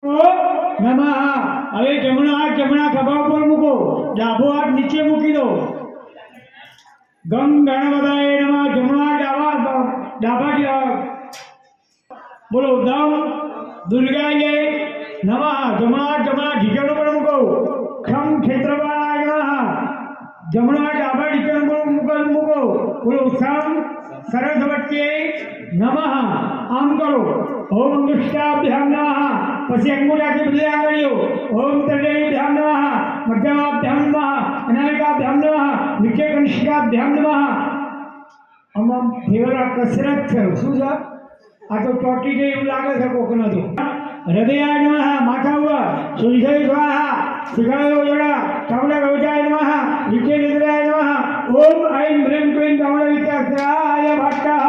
નમઃ. હવે જમણો હાથ જમણા ખભા ઉપર મૂકો, ડાબો હાથ નીચે મૂકી દો. ગમ ગણપતાય નમઃ. જમણો હાથ ડાબા બોલો. દમ દુર્ગાય નમઃ. જમણો હાથ જમણા ઢીકણ ઉપર મૂકો. ખમ ક્ષેત્રપાલાય નમઃ. જમણો હાથ ડાબા ઢીકણ ઉપર મૂકો. બોલો. સમ સરસ્વત્યે નમઃ. આમ કરો. ઓમ અંગુષ્ઠાભ્યામ નમઃ. પછી અંગૂઠાથી બધી આંગળીઓ. ઓમ તર્જનીભ્યામ નમઃ. મધ્યમાભ્યામ નમઃ. અનામિકાભ્યામ નમઃ. નીચે કનિષ્ઠાભ્યામ નમઃ. આમાં ફેવરા કસરત છે. શું છે? આ તો ચોટી ગઈ એવું લાગે છે કોકના તો. હૃદયાય નમઃ. માથા ઉપર સુનિધય સ્વાહા. શિખાયો જોડા કમલા ગૌજાય નમઃ. નીચે નિદ્રાય નમઃ. ઓમ ઐમ હ્રીમ ક્લીમ કમળ વિચારાય ભાટ્ટા.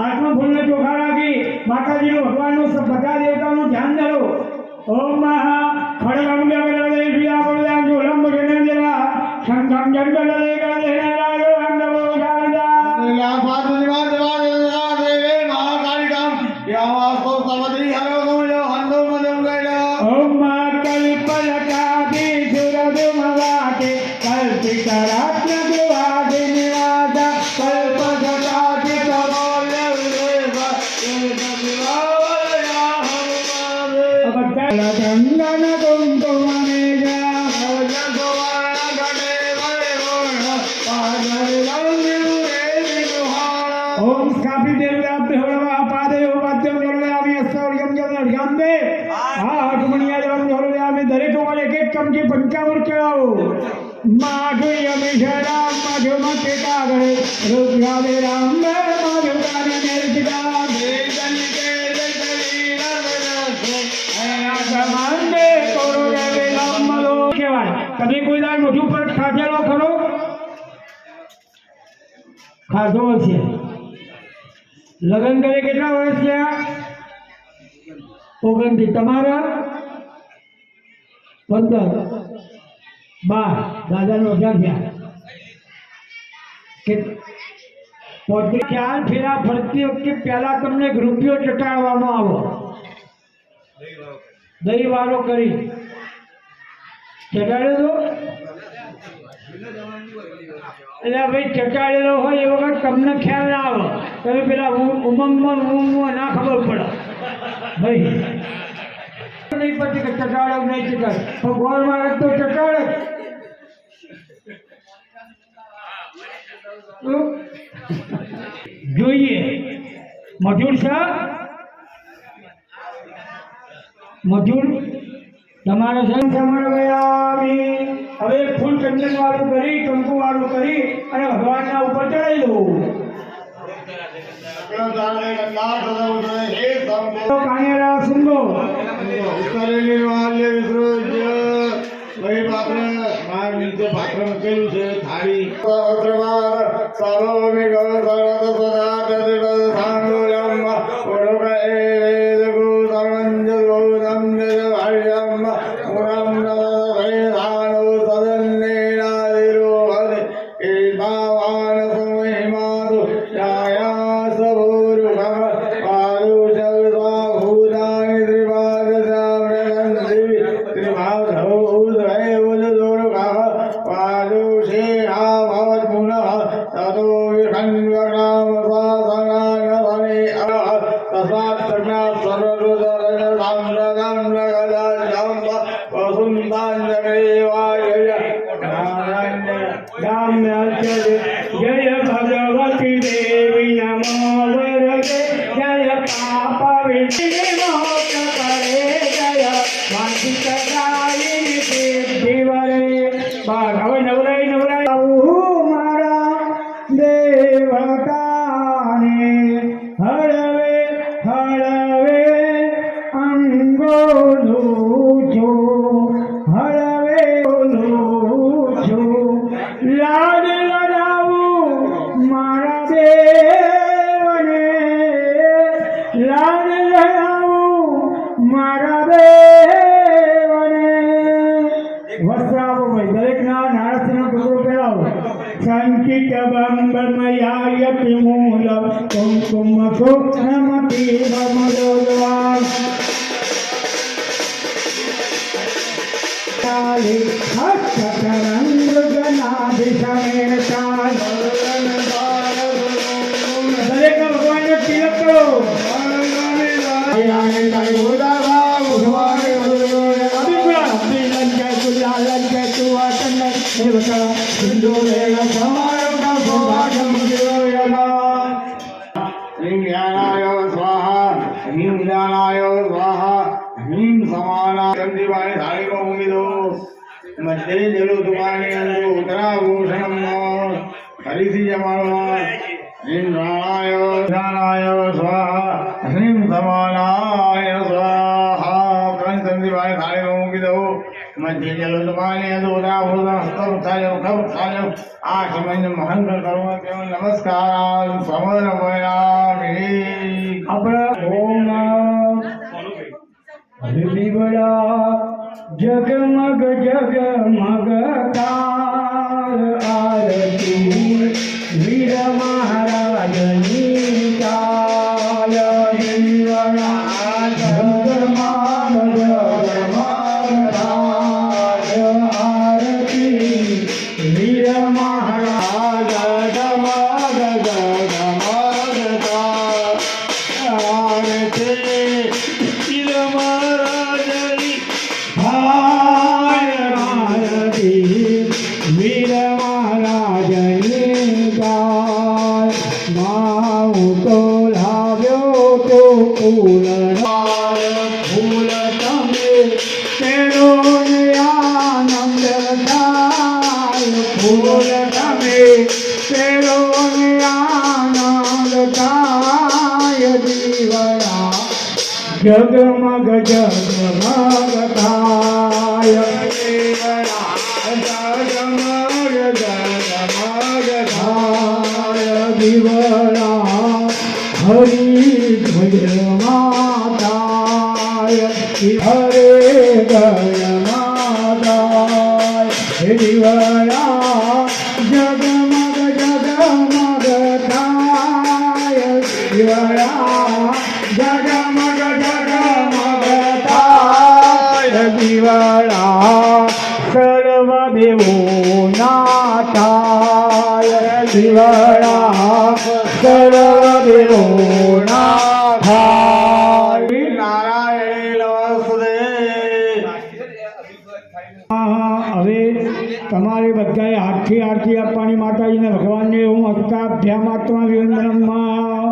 આત્મા ફૂલને ચોખા રાખી માતાજીનું ભગવાનનું બધા દેવતાનું ધ્યાન ધરો. ઓમ ખડગમ જગદે વિયા બોલામ જોલમ જનમ દેવા સંગમ જગદે ગદે રાજો અંગમો જાનદા લાફાત નિવાસ દેવા દેવે મહાકાલિકામ યાવાસો સવદી હરો ગોયો હંદો મદમ ગૈલા. ઓમ કલ્પલકાદી સુરદુમવાતે કલ્પિતરાત્મ દેવાદિ નિવાસા કલ્પસકાદિ પ્રમોલ્ય વિદેવા ગંગન કુંકુમમેજા ઓમ સ્થાપિત દેવરાબ્ધ હળવા પાદયો વાદ્યમ જોડવ્યામિ અસ્તૌર્યમ જનર્યાંબે. આ હઠમણિયા જવમ જોડવ્યામિ. દરેક ઉપર એક એક ચમચી પંચામૃત ચડાવો. માધુર્ય મિશ્રામ મધુમતે કાગળે રૂપરાવે રામ મધુકાને નિર્જિતા દેવનિકે તમે કોઈ દાળ મોઢું પર ખાધેલો ખરો? ખાધો છે. લગ્ન કરે કેટલા વર્ષ થયા? 29. તમારા 15 12. દાદાનો 18 થયા. ચાર ફેરા ફરતી વખતે પહેલા તમને એક રૂપિયો ચટાડવામાં આવો. દહીં વાળો કરી ચટાડ્યો તો એટલે ભાઈ ચટાડેલો હોય એ વખત તમને ખ્યાલ ના આવે. તમે પેલા ઉમંગમાં ના ખબર પડે ભાઈ નહીં પછી કે ચટાડો નહીં ચટાડે. પણ ગોળ મારે તો ચટાડે જોઈએ. મજૂર સાહેબ મજૂર તમારે હવે ફૂલ ચંદન વાળું કરી કંકુ વાળું કરી અને ભગવાનના ઉપર ચડાવી દો. કાણિયારા સુંદો પાત્ર મૂકેલું છે. થાળી જય ભગવતી દેવી નમો વરદે. જય પાપ વિમોચ કરે. જય વાંચિત ગાયિની સિદ્ધિ વરે. બસ હવે નવરાઈ મારા દેવતાને હળવે હળવે અંગોલું છું. હળવે ઓલું છું. લાડ લડાવું મારા દેવને. લાડ લડાવું મારા દેવને. વસ્ત્ર આપો ભાઈ. દરેક ના નારસનો ટુકડો પહેરાવો. સંકિત બંબમયાયતિ મૂલ કુમકુમ સૂક્ષ્મતી બમદોદ્વાસ. काले हस्तकरंग गणाभिषमेण काल दरेक भगवान ने तिलक करो ह्रीं ज्ञानाय स्वाहा ह्रीं ज्ञानाय स्वाहा ह्रीं समानाय धारिको मुगिदो मध्ये जलो दुकाने अंदो उत्तराभूषणम हरिसी जमानो ह्रीं ज्ञानाय स्वाहा ह्रीं समानाय स्वाहा कंसंदिवाय धारिको मुगिदो मध्ये जलो दुकाने अंदो उत्तराभूषणम हस्तमुखाय मुखमुखाय आचमन महंत कर्म केवल नमस्कार समर्पयामि अपना ओम दिवड़ा जगमग जगमग तार आरती वीर महाराजनी काल दिवड़ा जगमग जगमग तार आरती वीर महाराज जगमग जगमग तार आरती वीर महाराजनी भारती वीर महाराजनी गाय माऊ तो लाव्यो तो फूल फूल तमे तेरो आनंद गाय फूल तमे तेरो आनंद गाय दीवड़ा जगमग जगमग ताय दीवड़ा जगमग जगमग ताय दीवड़ा हरि भज माताय हरे गय माताय दीवड़ा जगमग जगमग ताय दीवड़ा जगमग जगमग ताय दीवड़ा सर्वदेवो नाथाय दीवड़ा सर्वदेवो नाथाय नारायण नमस्ते હવે તમારે બધાએ હાથથી આરતી આપવાની માતાજીને ભગવાનને હું હસ્તાભ્યામાત્મા વિવંદનમમાં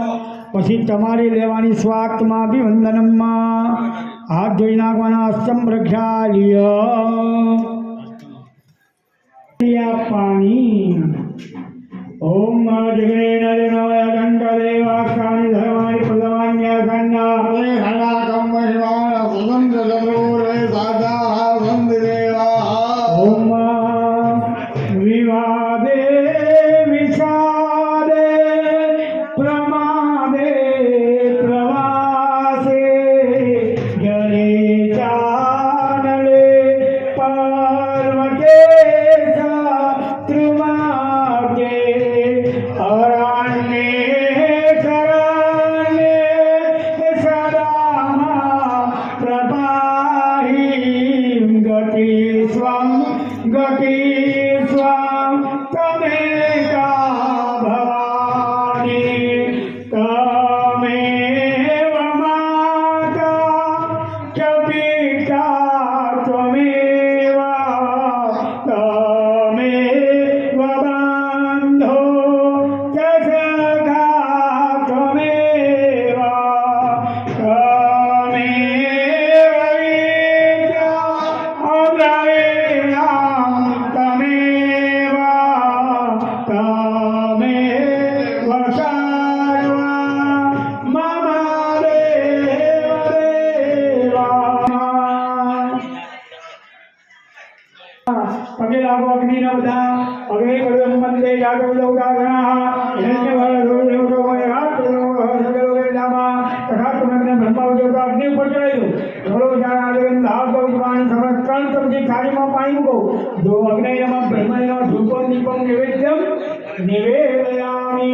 પછી તમારે લેવાની સ્વાત્મા અભિવંદનમમાં હાથ ધોઈ નાખવાના સંપ્રક્ષાલ્ય પાણી ઓમ જગને નરનય દંડદેવાક્ષાની ધર્માની પદવાન્યા ખંડા કમ્મહિવાન સુગંધ લમોરે સાદા વંદદેવા ઓમ વિવાદે વિષાદે પ્રમાદે પ્રવાસે જલે ચાનલે પર્વતે ત્રુમાગે અરણ્યે શરણ્યે સદા પ્રભાહી ગતિ સ્વં તમેકા ભવાની તમેવ માતા ચ પિતા ત્વમેવ તમેવ બંધો ચ સખા ત્વમેવ તમેવ વિદ્યા અદ્રવ્યામ તમેવ તમેવ સર્વા મમ દેવ દેવા પગે લાગો અગ્નિના બધા અગ્નિ ભગવન મંદે જાગો ઉદાગણા હિરણ્ય વાળ રોડ રોડ હોય હાથ સગલો જામા તથા તમને બ્રહ્મા ઉદ્યોગ અગ્નિ ઉપર ચડાવી દો થોડો જાણ આદિન ધાવ ભગવાન સમસ્ત ત્રણ ચમચી થાળીમાં પાણી મૂકો જો અગ્નિ નમઃ બ્રહ્મણ્ય ધૂપમ દીપમ નૈવેદ્યમ નિવેદયામિ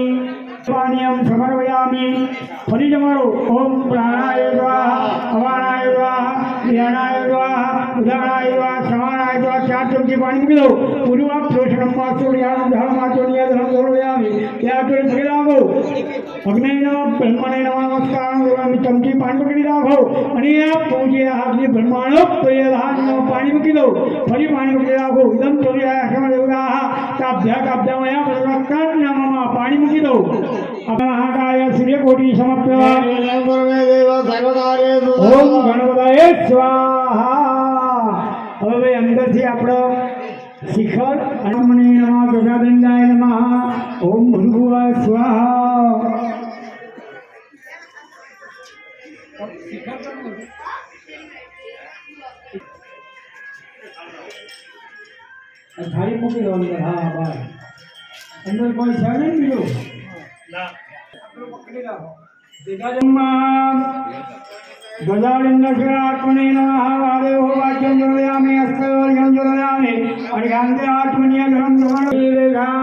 સ્વાનિયમ સમર્પયામિ ફરી જમાડો ઓમ પ્રાણાય સ્વાહા અવાણાય સ્વાહા ज्ञानाय स्वाहा उदानाय स्वाहा समानाय स्वाहा 4 चमची पाणी મૂકી દો પૂર્વા પ્રોષણમ વાસુર્યામ ધર્માચોર્ય ધર્મ દોરયામી ત્યાં તો થઈ લાગો અગ્નિ નમઃ બ્રહ્મણે નમઃ નમસ્કાર કરામી ચમચી પાણી પકડી રાખો અને આ પૂજ્ય આગની બ્રહ્માણો પ્રિયધાન પાણી મૂકી દો ફરી પાણી મૂકી રાખો ઇદમ ચોર્યા સમદેવગાહ કાભ્યા પ્રવક્તાન નામમાં પાણી મૂકી દો મહાકાય સૂર્યકોટી સમપ્રભા ઓમ ગણપતયે સ્વાહા હવે અંદરથી આપણો શિખર અનમણે નમઃ ગજાદંડાય નમઃ ઓમ ભૃગુવાય સ્વાહા થાળી મૂકી દો અંદર હા બસ અંદર કોઈ છે નહીં બીજું ના પકડી રાખો ગજાનંદશ્રાત્મને નમઃ વાદેવો વાક્યં દોરયામિ અસ્તવર્ગં દોરયામિ અર્ઘાંતે આત્મન્ય ધર્મ ધર્મ રેખા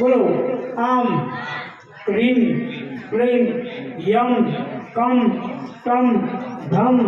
બોલો बोलो आम क्रीम क्लीम यम कम तम धम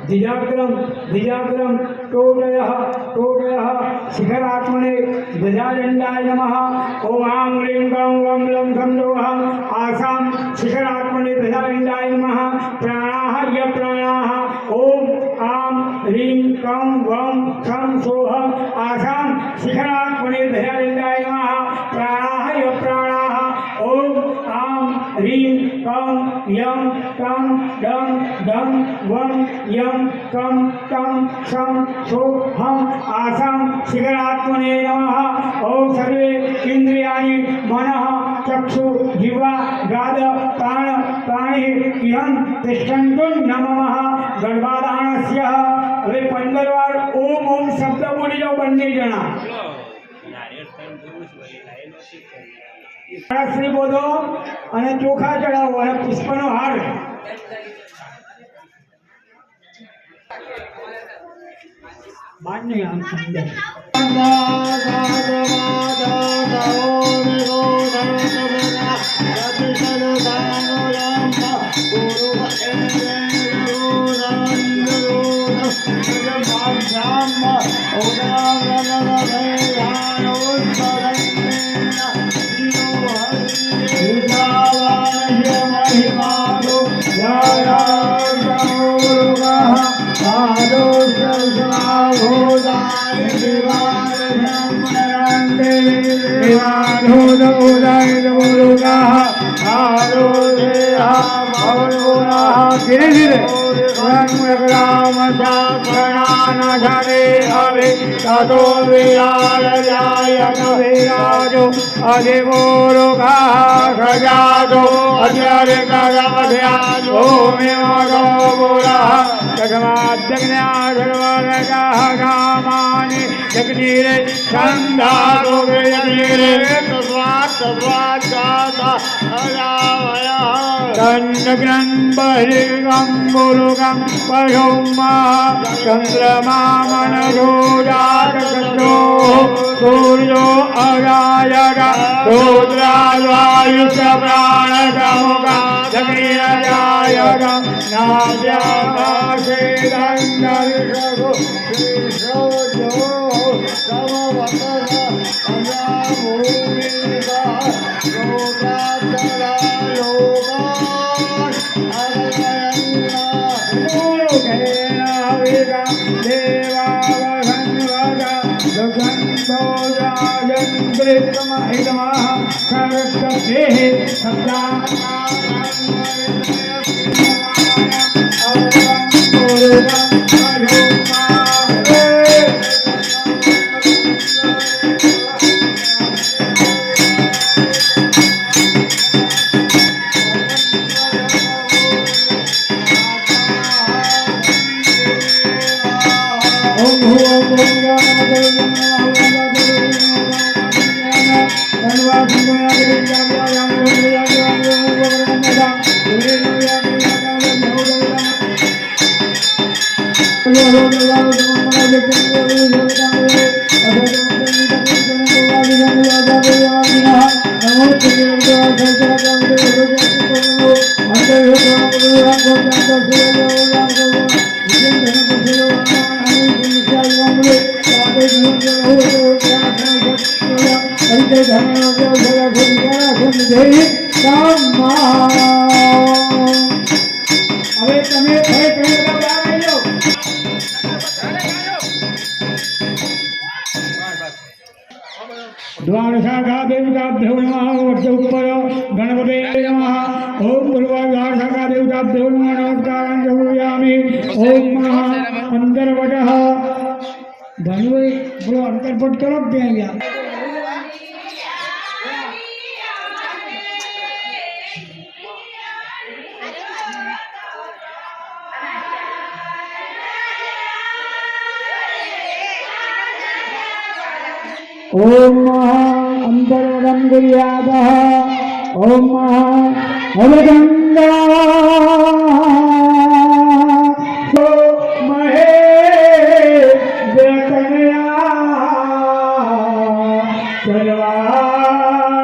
धिजाग्रम धिजाग्रम टोगयः टोगयः शिखरात्मने ध्वजादंडाय नमः ओम आं ह्रीं गं वं लं खं लोहं आसां शिखरात्मने ध्वजादंडाय नमः प्राणाः य प्राणाः ओम आं ह्रीं कं वं खं सोहं आसां शिखरात्मने ध्वजादंडाय नमः प्राणाः य प्राणाः ओम आं ह्रीं कं यं कं डं डं वं यं कं तं शं सो हम आसां शिखरात्मने नमः ओम सर्वे इंद्रियाणि मनः चक्षु जिह्वा गाद प्राण प्राणि इहं तिष्ठन्तु नमः गणपादानस्य હવે 15 વાર ઓમ ઓમ શબ્દ બોલી જાઓ બંને જણા શ્રી બોલો અને ચોખા ચડાવો અને પુષ્પનો હાર બાદ નહીં આમ સમજાય धीरे धीरे चंद्रग्रहण बहिर्गम गुरुगम पशुमा चंद्रमा मनोजातो सूर्यो अगायग रुद्रावायुष प्राणगमुगा जगीयजायग नाद्याकाशे दंडर्षगो श्रीशोजो समवतः अजाभूमिका लोकातरा लोका समाय नमः करकते सत्ता હવે તમે द्वारशाखा देवताभ्यो नमः वज्रउत्पल गणपते नमः ओम द्वारशाखा देवताभ्यो नमः नमस्कारं समर्पयामि ओम नमः अंतर्वटः धनुवे बोलो अंतर्पट करो क्या गया ओम अंतर्वदं गुर्यादः ओम अवगंगा महे वेतनया सर्वामती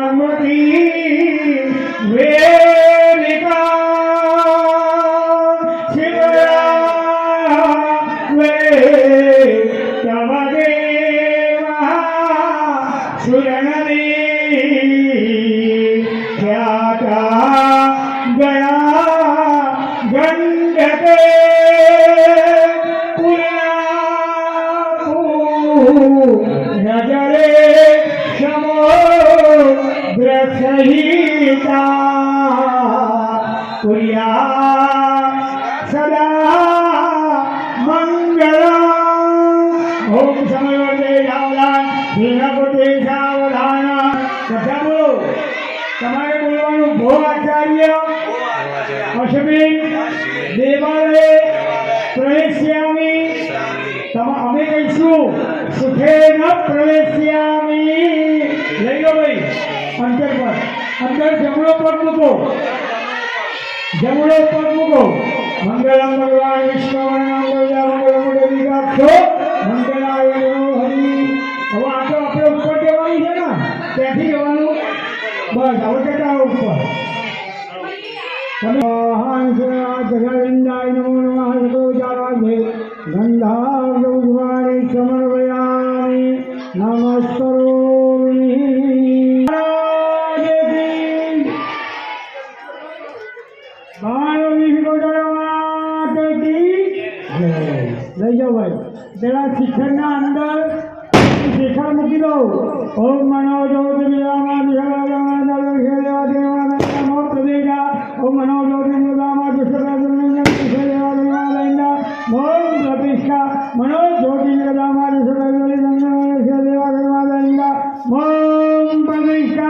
वेदिका शिवया वे तवदे सुरणदी ख्याता गया गंडके नजरे समुद्र सहिता कुरिया सदा मंगला ओम समयवर्ते सावधान भीनापुटे सावधान कथा बोलो તમારે બોલવાનું ભો આચાર્ય અશ્વિન દેવાલય પ્રવેશ્યામિ અમે કહીશું સુખેન પ્રવેશ્યામિ લઈ લો ભાઈ અંતર પર અંતર જમણો પર મૂકો જમણો પર મૂકો મંગલમ ભગવાન વિષ્ણુવર્ણમ મંગલાક્ષો મંગલાય હરિ હવે આ તો આપણે ઉપર જવાની છે ને ત્યાંથી જવાનું બસ હવે જતા ઉપર જગવિંદાય નમો નમઃ સદોજારાધે ગંધાર્ધૌજ્વાણી સમર્પયામિ નમસ્કરોમિ લઈ જાઓ ભાઈ પેલા શિખરના અંદર શિખર મૂકી દો ઓમ મનો જ્યોતિ વિરામા ओम मनो ज्योति मुदामा ओम प्रतिष्ठा मनो ज्योति मुदामा ओम प्रतिष्ठा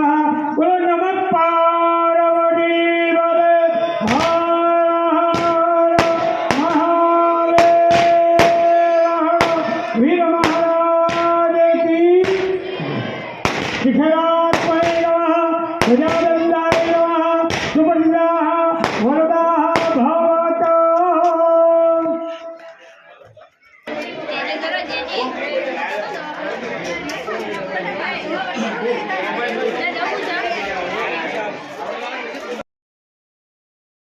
बोलो नमः पार्वती पते वीर महाराज की शिखरात्मने नमः गजानन्दाय नमः सुमंगलाः वरदाः भवतु